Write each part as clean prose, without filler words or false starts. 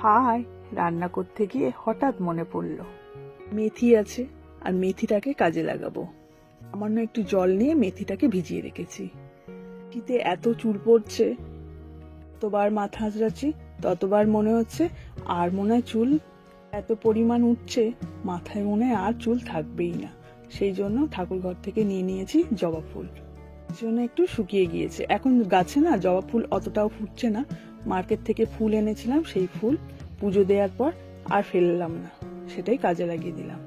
High, রান্না করতে গিয়ে হঠাৎ মনে পড়ল মেথি আছে আর মেথিটাকে কাজে লাগাবো। সামান্য একটু জল নিয়ে মেথিটাকে ভিজিয়ে রেখেছি। শীতে এত চুল পড়ছে, যতবার মাথা আঁচড়াচ্ছি ততবার মনে হচ্ছে আর মনে হয় চুল এত পরিমাণ উঠছে, মাথায় মনে হয় আর চুল থাকবেই না। সেই জন্য ঠাকুর ঘর থেকে নিয়ে নিয়েছি জবা ফুল। জন্য একটু শুকিয়ে গিয়েছে, এখন গাছে না জবা ফুল অতটাও ফুটছে না। মার্কেট থেকে ফুল এনেছিলাম, সেই ফুল পুজো দেওয়ার পর আর ফেললাম না, সেটাই কাজে লাগিয়ে দিলাম।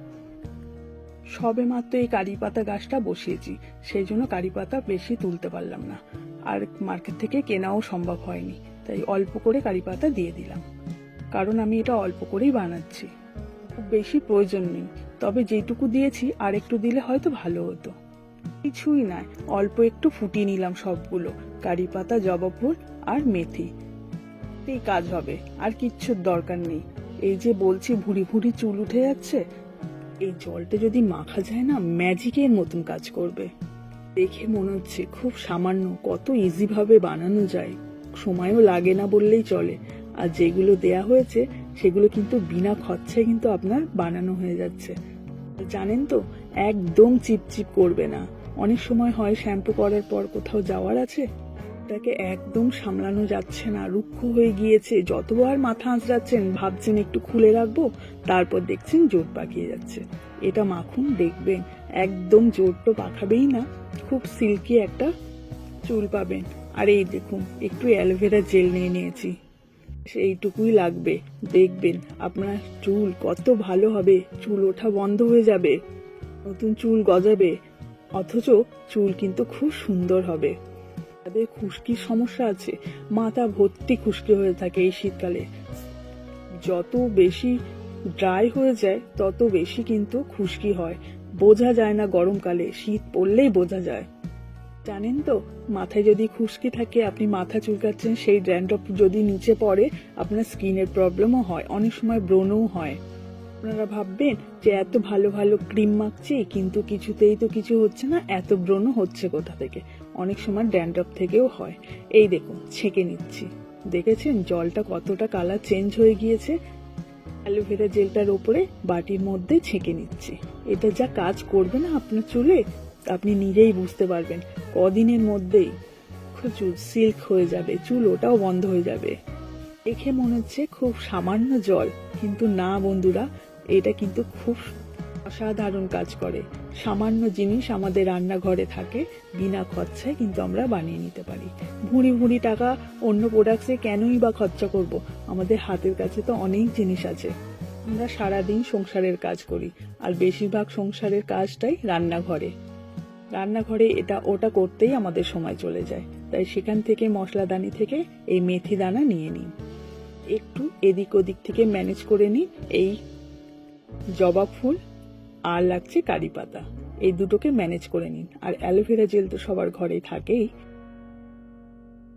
সবে মাত্র এই কারি পাতা গাছটা বসিয়েছি, সেই জন্য কারি পাতা বেশি তুলতে পারলাম না, আর মার্কেট থেকে কেনাও সম্ভব হয়নি, তাই অল্প করে কারি পাতা দিয়ে দিলাম। কারণ আমি এটা অল্প করেই বানাচ্ছি, খুব বেশি প্রয়োজন নেই। তবে যেটুকু দিয়েছি আর একটু দিলে হয়তো ভালো হতো। কিছুই নয়, অল্প একটু ফুটিয়ে নিলাম সবগুলো, কারি পাতা, জবা ফুল আর মেথি, এই কাজ হবে, আর কিচ্ছুর দরকার নেই। এই যে বলছি ভুড়ি ভুড়ি চুল উঠে যাচ্ছে, এই জলটা যদি মাখা যায় না, ম্যাজিকের মতন কাজ করবে। দেখে মনে হচ্ছে খুব সামান্য, কত ইজি ভাবে বানানো যায়, সময়ও লাগে না বললেই চলে। আর যেগুলো দেয়া হয়েছে সেগুলো কিন্তু বিনা খরচায় কিন্তু আপনার বানানো হয়ে যাচ্ছে। জানেন তো, একদম চিপচিপ করবে না। অনেক সময় হয় শ্যাম্পু করার পর কোথাও যাওয়ার আছে, এটাকে একদম সামলানো যাচ্ছে না, রুক্ষ হয়ে গিয়েছে, যতবার মাথা আঁচড়াচ্ছেন ভাবছেন একটু খুলে রাখবো, তারপর দেখছেন জোট পাকিয়ে যাচ্ছে। এটা মাখুন, দেখবেন একদম জোট তো পাকাবেই না, খুব সিল্কি একটা চুল পাবেন। আর এই দেখুন, একটু অ্যালোভেরা জেল নিয়ে নিয়েছি, সেইটুকুই লাগবে, দেখবেন আপনার চুল কত ভালো হবে, চুল ওঠা বন্ধ হয়ে যাবে, নতুন চুল গজাবে, অথচ চুল কিন্তু খুব সুন্দর হবে। যাদের খুশকির সমস্যা আছে, মাথা ভর্তি খুশকি হয়ে থাকে এই শীতকালে, যত বেশি ড্রাই হয়ে যায় তত বেশি কিন্তু খুশকি হয়, বোঝা যায় না গরমকালে, শীত পড়লেই বোঝা যায়। জানেন তো, মাথায় যদি খুশকি থাকে, আপনি মাথা চুলকাচ্ছেন, সেই ড্যান্ড্রফ যদি নিচে পড়ে, আপনার স্কিনের প্রবলেমও হয়, অনেক সময় ব্রণও হয়। আপনারা ভাববেন যে এত ভালো ভালো ক্রিম মাখছি, কিন্তু কিছুতেই তো কিছু হচ্ছে না, এত ব্রণ হচ্ছে কোথা থেকে? অনেক সময় ড্যান্ড্রফ থেকেও হয়। এই দেখুন, ছেঁকে নিচ্ছি, দেখেছেন জলটা কতটা কালার চেঞ্জ হয়ে গিয়েছে। অ্যালোভেরা জেলটার ওপরে বাটির মধ্যে ছেঁকে নিচ্ছি। এটা যা কাজ করবে না আপনার চুলে, আপনি নিজেই বুঝতে পারবেন, কদিনের মধ্যেই চুল সিল্ক হয়ে যাবে, চুল ওটাও বন্ধ হয়ে যাবে। দেখে মনে হচ্ছে খুব সামান্য জল, কিন্তু না বন্ধুরা, এটা কিন্তু খুব অসাধারণ কাজ করে। সামান্য জিনিস আমাদের রান্নাঘরে থাকে, বিনা খরচায় কিন্তু আমরা বানিয়ে নিতে পারি। ভুঁড়ি ভুঁড়ি টাকা অন্য প্রোডাক্টসে কেনই বা খরচা করব? আমাদের হাতের কাছে তো অনেক জিনিস আছে। আমরা সারাদিন সংসারের কাজ করি, আর বেশিরভাগ সংসারের কাজটাই রান্নাঘরে। রান্নাঘরে এটা ওটা করতেই আমাদের সময় চলে যায়, তাই সেখান থেকে মশলাদানি থেকে এই মেথি দানা নিয়ে নিন, একটু এদিক ওদিক থেকে ম্যানেজ করে নিন। এই জবা ফুল আর লাগছে কারি পাতা, এই দুটোকে ম্যানেজ করে নিন। আর অ্যালোভেরা জেল তো সবার ঘরেই থাকেই।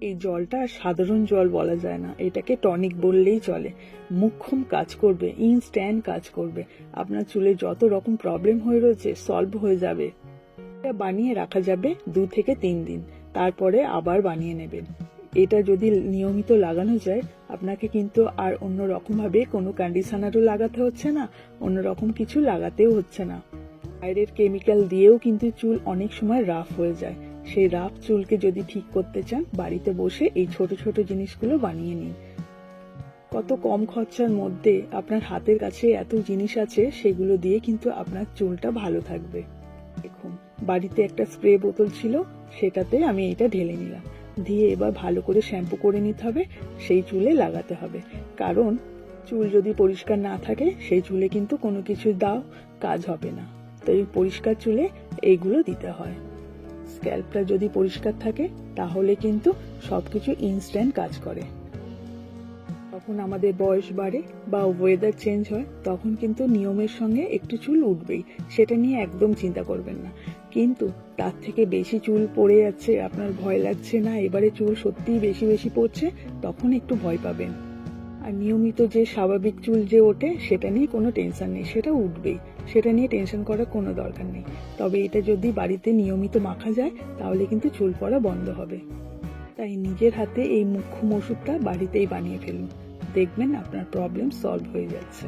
এই জলটা সাধারণ জল বলা যায় না, এটাকে টনিক বললেই চলে। মুখ্যম কাজ করবে, ইনস্ট্যান্ট কাজ করবে, আপনার চুলে যত রকম প্রবলেম হয়ে রয়েছে সলভ হয়ে যাবে। এটা বানিয়ে রাখা যাবে 2 থেকে 3 দিন, তারপরে আবার বানিয়ে নেবেন। এটা যদি নিয়মিত লাগানো যায়, আপনাকে কিন্তু আর অন্য রকম ভাবে কোনো কন্ডিশনারও লাগাতে হচ্ছে না, অন্য রকম কিছু লাগাতেও হচ্ছে না। বাইরের কেমিক্যাল দিয়েও কিন্তু চুল অনেক সময় রাফ হয়ে যায়। সেই রাফ চুলকে যদি ঠিক করতে চান, বাড়িতে বসে এই ছোট ছোট জিনিসগুলো বানিয়ে নিন। কত কম খরচার মধ্যে আপনার হাতের কাছে এত জিনিস আছে, সেগুলো দিয়ে কিন্তু আপনার চুলটা ভালো থাকবে। দেখুন, বাড়িতে একটা স্প্রে বোতল ছিল, সেটাতে আমি এটা ঢেলে নিলাম, দিয়ে এবার ভালো করে শ্যাম্পু করে নিতে হবে, সেই চুলে লাগাতে হবে। কারণ চুল যদি পরিষ্কার না থাকে, সেই চুলে কিন্তু কোনো কিছু দাও কাজ হবে না, তাই পরিষ্কার চুলে এইগুলো দিতে হয়। স্ক্যাল্পটা যদি পরিষ্কার থাকে, তাহলে কিন্তু সবকিছু ইনস্ট্যান্ট কাজ করে। যখন আমাদের বয়স বাড়ে বা ওয়েদার চেঞ্জ হয়, তখন কিন্তু নিয়মের সঙ্গে একটু চুল উঠবেই, সেটা নিয়ে একদম চিন্তা করবেন না। কিন্তু তার থেকে বেশি চুল পড়ে যাচ্ছে, আপনার ভয় লাগছে না এবারে চুল সত্যিই বেশি বেশি পড়ছে, তখন একটু ভয় পাবেন। আর নিয়মিত যে স্বাভাবিক চুল যে ওঠে, সেটা নিয়ে কোনো টেনশন নেই, সেটা উঠবেই, সেটা নিয়ে টেনশন করার কোনো দরকার নেই। তবে এটা যদি বাড়িতে নিয়মিত মাখা যায়, তাহলে কিন্তু চুল পড়া বন্ধ হবে। তাই নিজের হাতে এই মুখ্যম ওষুধটা বাড়িতেই বানিয়ে ফেলুন, দেখবেন আপনার প্রবলেম সলভ হয়ে যাচ্ছে।